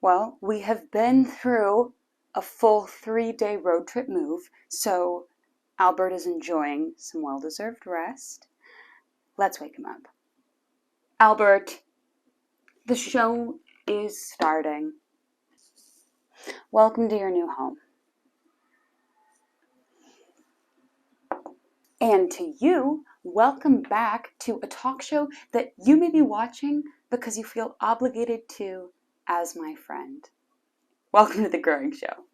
Well, we have been through a full 3-day road trip move, so Albert is enjoying some well-deserved rest. Let's wake him up. Albert, the show is starting. Welcome to your new home. And to you, welcome back to a talk show that you may be watching because you feel obligated to as my friend. Welcome to The Growing Show.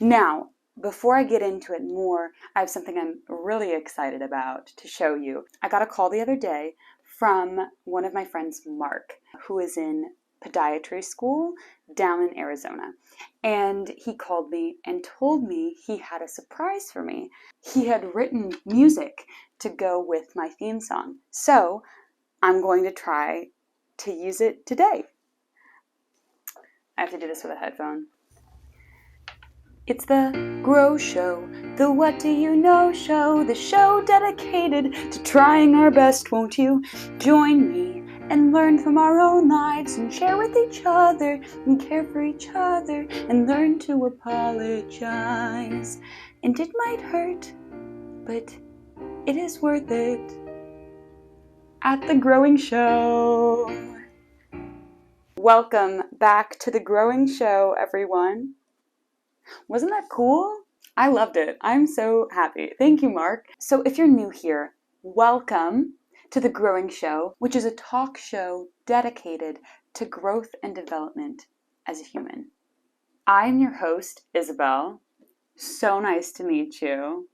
Now, before I get into it more, I have something I'm really excited about to show you. I got a call the other day from one of my friends, Mark, who is in podiatry school down in Arizona. And he called me and told me he had a surprise for me. He had written music to go with my theme song. So I'm going to try to use it today. I have to do this with a headphone. It's the Grow Show, the What Do You Know Show, the show dedicated to trying our best. Won't you join me and learn from our own lives and share with each other and care for each other and learn to apologize. And it might hurt, but it is worth it at The Growing Show. Welcome back to The Growing Show, everyone. Wasn't that cool? I loved it. I'm so happy. Thank you, Mark. So if you're new here, welcome to The Growing Show, which is a talk show dedicated to growth and development as a human. I'm your host, Isabel. So nice to meet you.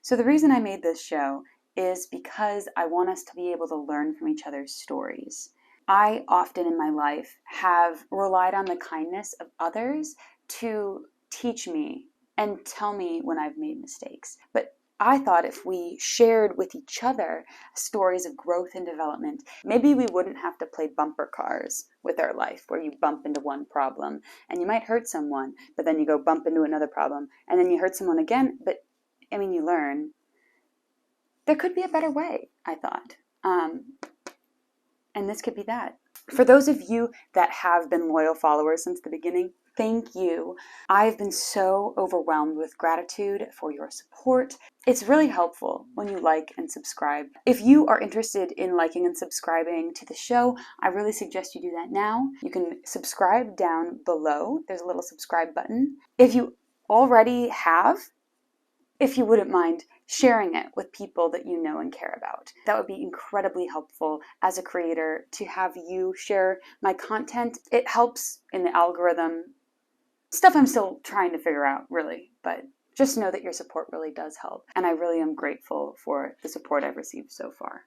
So the reason I made this show is because I want us to be able to learn from each other's stories. I often in my life have relied on the kindness of others to teach me and tell me when I've made mistakes. But I thought if we shared with each other stories of growth and development, maybe we wouldn't have to play bumper cars with our life, where you bump into one problem and you might hurt someone, but then you go bump into another problem and then you hurt someone again. But you learn. There could be a better way, I thought. And this could be that. For those of you that have been loyal followers since the beginning, thank you. I've been so overwhelmed with gratitude for your support. It's really helpful when you like and subscribe. If you are interested in liking and subscribing to the show, I really suggest you do that now. You can subscribe down below. There's a little subscribe button. If you already have, if you wouldn't mind sharing it with people that you know and care about. That would be incredibly helpful as a creator to have you share my content. It helps in the algorithm. Stuff I'm still trying to figure out, really, but just know that your support really does help. And I really am grateful for the support I've received so far.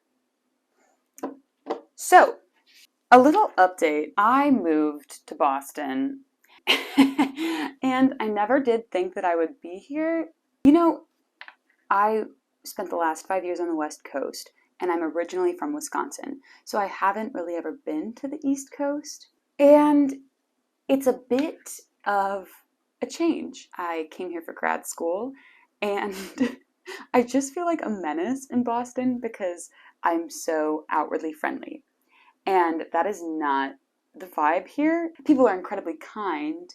So, a little update. I moved to Boston and I never did think that I would be here. I spent the last 5 years on the West Coast, and I'm originally from Wisconsin, so I haven't really ever been to the East Coast, and it's a bit of a change. I came here for grad school, and I just feel like a menace in Boston because I'm so outwardly friendly, and that is not the vibe here. People are incredibly kind,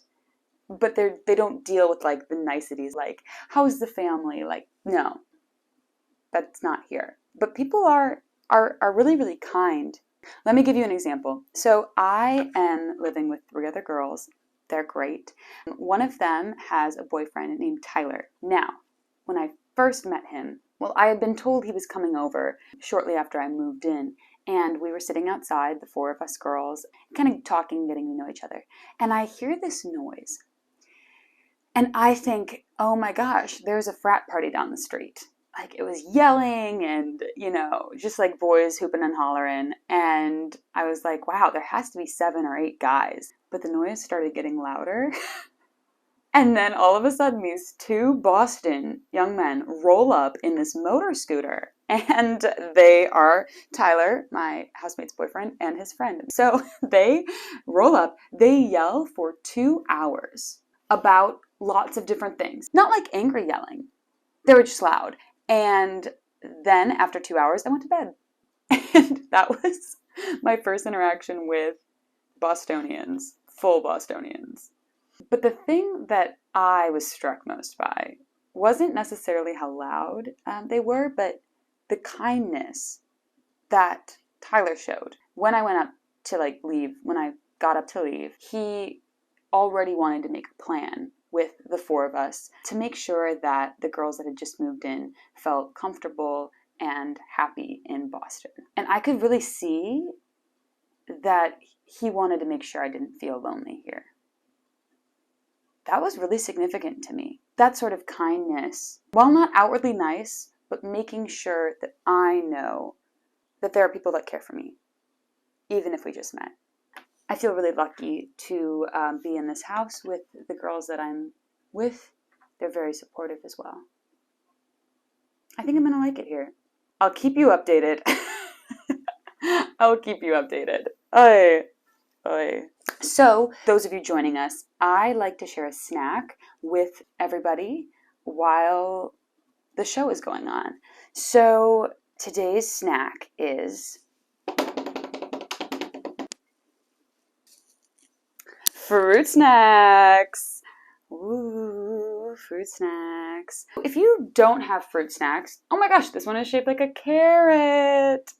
but they don't deal with the niceties, like how's the family, no, that's not here. But people are really, really kind. Let me give you an example. So I am living with 3 other girls. They're great. One of them has a boyfriend named Tyler. Now, when I first met him, I had been told he was coming over shortly after I moved in, and we were sitting outside, the 4 of us girls, kind of talking, getting to know each other, and I hear this noise. And I think, oh my gosh, there's a frat party down the street. It was yelling and, just boys hooping and hollering. And I was like, wow, there has to be 7 or 8 guys. But the noise started getting louder. And then all of a sudden, these 2 Boston young men roll up in this motor scooter. And they are Tyler, my housemate's boyfriend, and his friend. So they roll up, they yell for 2 hours about lots of different things. Not angry yelling. They were just loud. And then after 2 hours, I went to bed. And that was my first interaction with Bostonians full Bostonians. But the thing that I was struck most by wasn't necessarily how loud they were, but the kindness that Tyler showed. When I went up to leave, when I got up to leave, he already wanted to make a plan with the four of us to make sure that the girls that had just moved in felt comfortable and happy in Boston. And I could really see that he wanted to make sure I didn't feel lonely here. That was really significant to me. That sort of kindness, while not outwardly nice, but making sure that I know that there are people that care for me, even if we just met. I feel really lucky to be in this house with the girls that I'm with. They're very supportive as well. I think I'm going to like it here. I'll keep you updated. I'll keep you updated. Oy. Oy. So, those of you joining us, I like to share a snack with everybody while the show is going on. So, today's snack is fruit snacks. Ooh, fruit snacks. If you don't have fruit snacks, oh my gosh, this one is shaped like a carrot.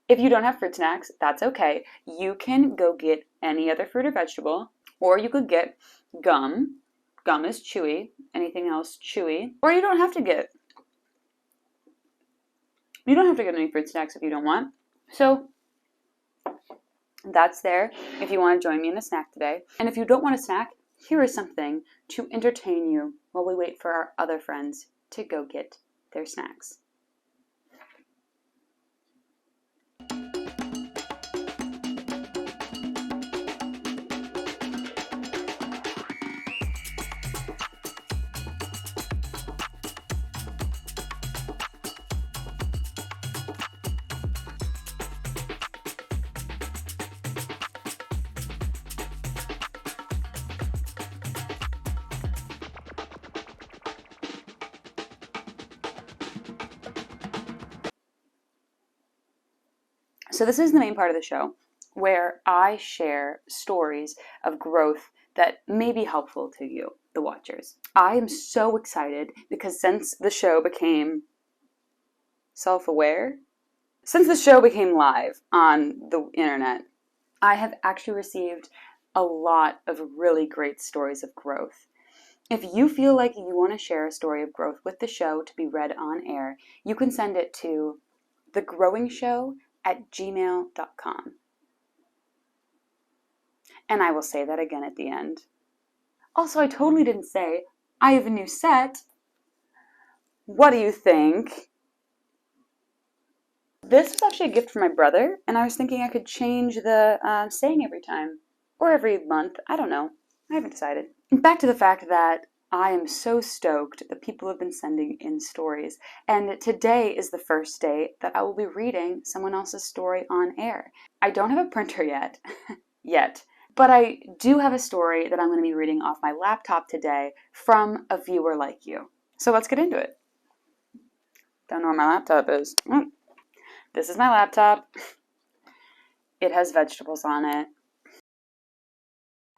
If you don't have fruit snacks, that's okay. You can go get any other fruit or vegetable, or you could get gum. Gum is chewy. Anything else chewy. Or you don't have to get any fruit snacks if you don't want. So that's there if you want to join me in a snack today. And if you don't want a snack, here is something to entertain you while we wait for our other friends to go get their snacks. So this is the main part of the show where I share stories of growth that may be helpful to you, the watchers. I am so excited because since the show became self-aware, since the show became live on the internet, I have actually received a lot of really great stories of growth. If you feel like you want to share a story of growth with the show to be read on air, you can send it to thegrowingshow@gmail.com. And I will say that again at the end. Also, I totally didn't say, I have a new set. What do you think? This was actually a gift from my brother, and I was thinking I could change the saying every time. Or every month. I don't know. I haven't decided. Back to the fact that I am so stoked that people have been sending in stories. And today is the first day that I will be reading someone else's story on air. I don't have a printer yet. But I do have a story that I'm going to be reading off my laptop today from a viewer like you. So let's get into it. Don't know where my laptop is. This is my laptop. It has vegetables on it.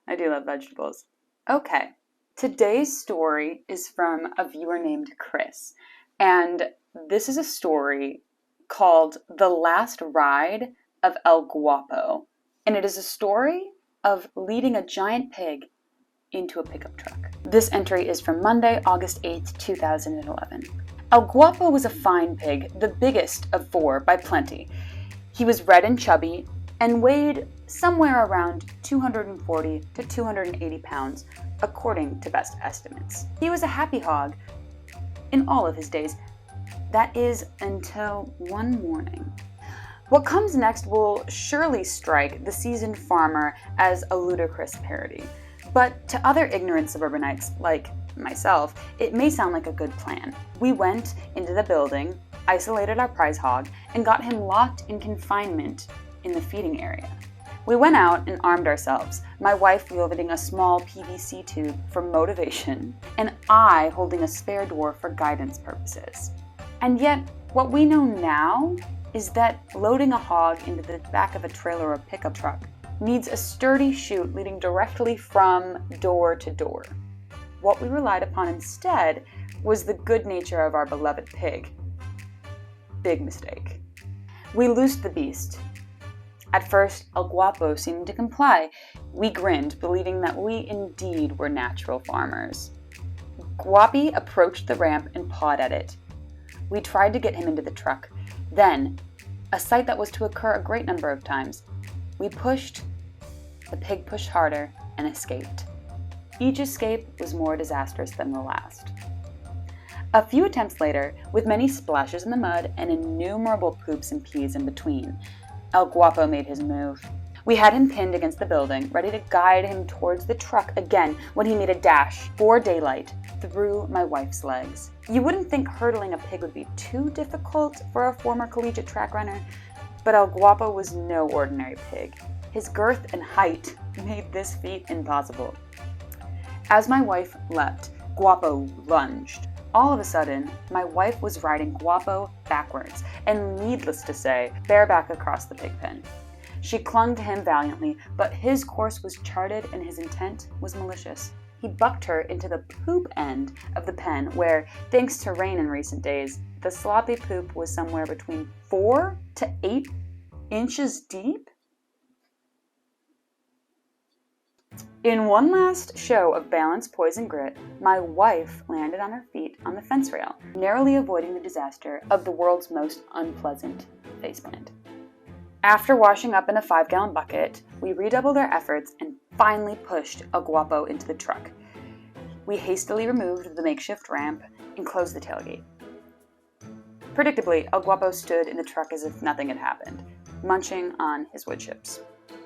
I do love vegetables. Okay. Today's story is from a viewer named Chris, and this is a story called The Last Ride of El Guapo, and it is a story of leading a giant pig into a pickup truck. This entry is from Monday, August 8th, 2011. El Guapo was a fine pig, the biggest of four by plenty. He was red and chubby and weighed somewhere around 240 to 280 pounds, according to best estimates. He was a happy hog in all of his days. That is until one morning. What comes next will surely strike the seasoned farmer as a ludicrous parody. But to other ignorant suburbanites like myself, it may sound like a good plan. We went into the building, isolated our prize hog, and got him locked in confinement in the feeding area. We went out and armed ourselves, my wife wielding a small PVC tube for motivation, and I holding a spare door for guidance purposes. And yet, what we know now is that loading a hog into the back of a trailer or pickup truck needs a sturdy chute leading directly from door to door. What we relied upon instead was the good nature of our beloved pig. Big mistake. We loosed the beast. At first, El Guapo seemed to comply. We grinned, believing that we indeed were natural farmers. Guapi approached the ramp and pawed at it. We tried to get him into the truck. Then, a sight that was to occur a great number of times, we pushed, the pig pushed harder, and escaped. Each escape was more disastrous than the last. A few attempts later, with many splashes in the mud and innumerable poops and pees in between, El Guapo made his move. We had him pinned against the building, ready to guide him towards the truck again when he made a dash for daylight through my wife's legs. You wouldn't think hurdling a pig would be too difficult for a former collegiate track runner, but El Guapo was no ordinary pig. His girth and height made this feat impossible. As my wife leapt, Guapo lunged. All of a sudden, my wife was riding Guapo backwards, and needless to say, bareback across the pig pen. She clung to him valiantly, but his course was charted and his intent was malicious. He bucked her into the poop end of the pen where, thanks to rain in recent days, the sloppy poop was somewhere between 4 to 8 inches deep. In one last show of balance, poise, and grit, my wife landed on her feet on the fence rail, narrowly avoiding the disaster of the world's most unpleasant faceplant. After washing up in a 5-gallon bucket, we redoubled our efforts and finally pushed El Guapo into the truck. We hastily removed the makeshift ramp and closed the tailgate. Predictably, El Guapo stood in the truck as if nothing had happened, munching on his wood chips.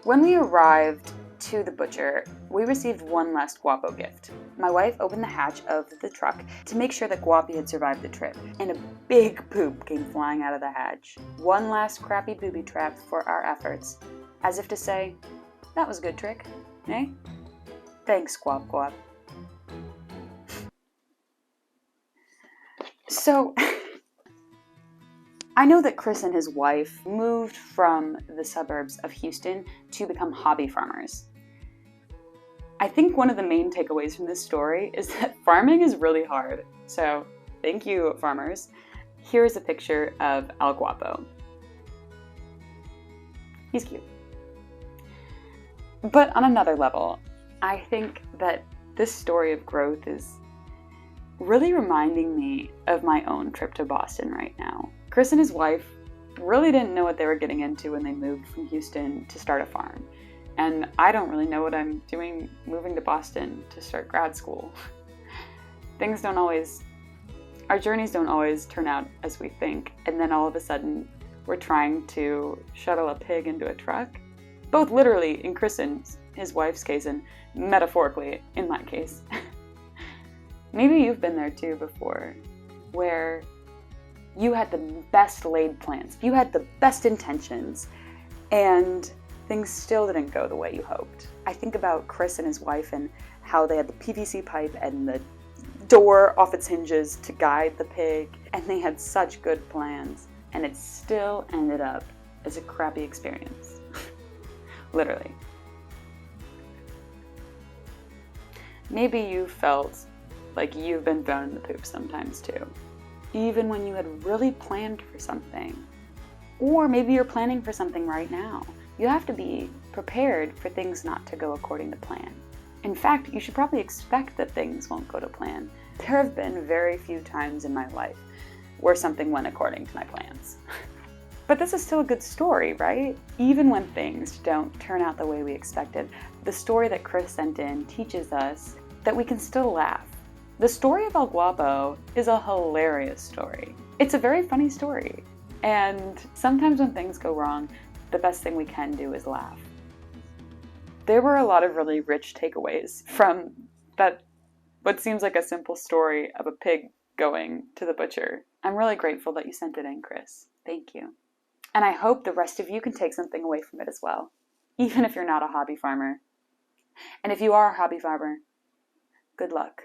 When we arrived to the butcher, we received one last Guapo gift. My wife opened the hatch of the truck to make sure that Guapi had survived the trip, and a big poop came flying out of the hatch. One last crappy booby trap for our efforts, as if to say, that was a good trick, eh? Thanks, Guap Guap. So, I know that Chris and his wife moved from the suburbs of Houston to become hobby farmers. I think one of the main takeaways from this story is that farming is really hard. So, thank you, farmers. Here is a picture of El Guapo. He's cute. But on another level, I think that this story of growth is really reminding me of my own trip to Boston right now. Chris and his wife really didn't know what they were getting into when they moved from Houston to start a farm. And I don't really know what I'm doing moving to Boston to start grad school. Our journeys don't always turn out as we think, and then all of a sudden we're trying to shuttle a pig into a truck. Both literally in Chris and his wife's case, and metaphorically in my case. Maybe you've been there too before, where you had the best laid plans, you had the best intentions, and things still didn't go the way you hoped. I think about Chris and his wife and how they had the PVC pipe and the door off its hinges to guide the pig, and they had such good plans, and it still ended up as a crappy experience. Literally. Maybe you felt like you've been thrown in the poop sometimes too, even when you had really planned for something. Or maybe you're planning for something right now. You have to be prepared for things not to go according to plan. In fact, you should probably expect that things won't go to plan. There have been very few times in my life where something went according to my plans. But this is still a good story, right? Even when things don't turn out the way we expected, the story that Chris sent in teaches us that we can still laugh. The story of El Guapo is a hilarious story. It's a very funny story. And sometimes when things go wrong, the best thing we can do is laugh. There were a lot of really rich takeaways from that, what seems like a simple story of a pig going to the butcher. I'm really grateful that you sent it in, Chris. Thank you. And I hope the rest of you can take something away from it as well, even if you're not a hobby farmer. And if you are a hobby farmer, good luck.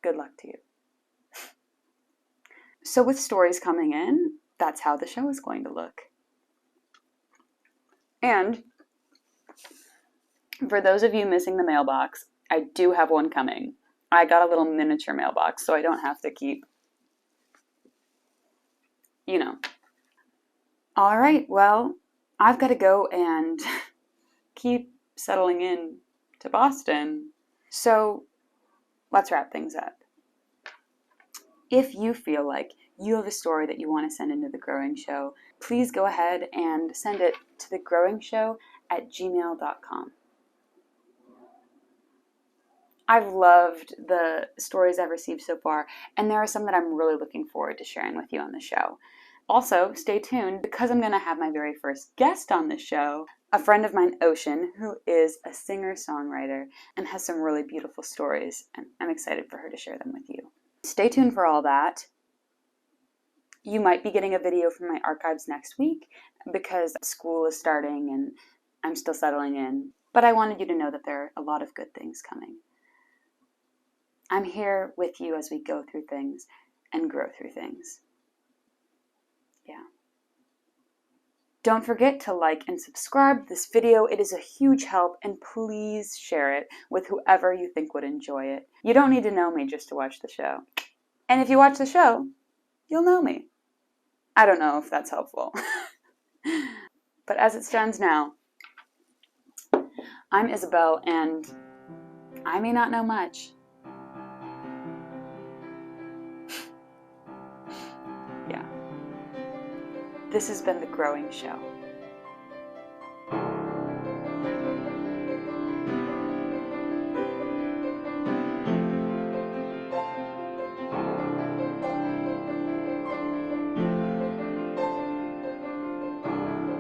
Good luck to you. So with stories coming in, that's how the show is going to look. And For those of you missing the mailbox, I do have one coming. I got a little miniature mailbox, so I don't have to keep, you know. All right, well, I've got to go and keep settling in to Boston. So let's wrap things up. If you feel like you have a story that you want to send into The Growing Show, please go ahead and send it to thegrowingshow@gmail.com. I've loved the stories I've received so far, and there are some that I'm really looking forward to sharing with you on the show. Also, stay tuned because I'm going to have my very first guest on the show, a friend of mine, Ocean, who is a singer-songwriter and has some really beautiful stories, and I'm excited for her to share them with you. Stay tuned for all that. You might be getting a video from my archives next week because school is starting and I'm still settling in, but I wanted you to know that there are a lot of good things coming. I'm here with you as we go through things and grow through things. Yeah. Don't forget to like and subscribe this video. It is a huge help, and please share it with whoever you think would enjoy it. You don't need to know me just to watch the show. And if you watch the show, you'll know me. I don't know if that's helpful. But as it stands now, I'm Isabel, and I may not know much. Yeah. This has been The Growing Show.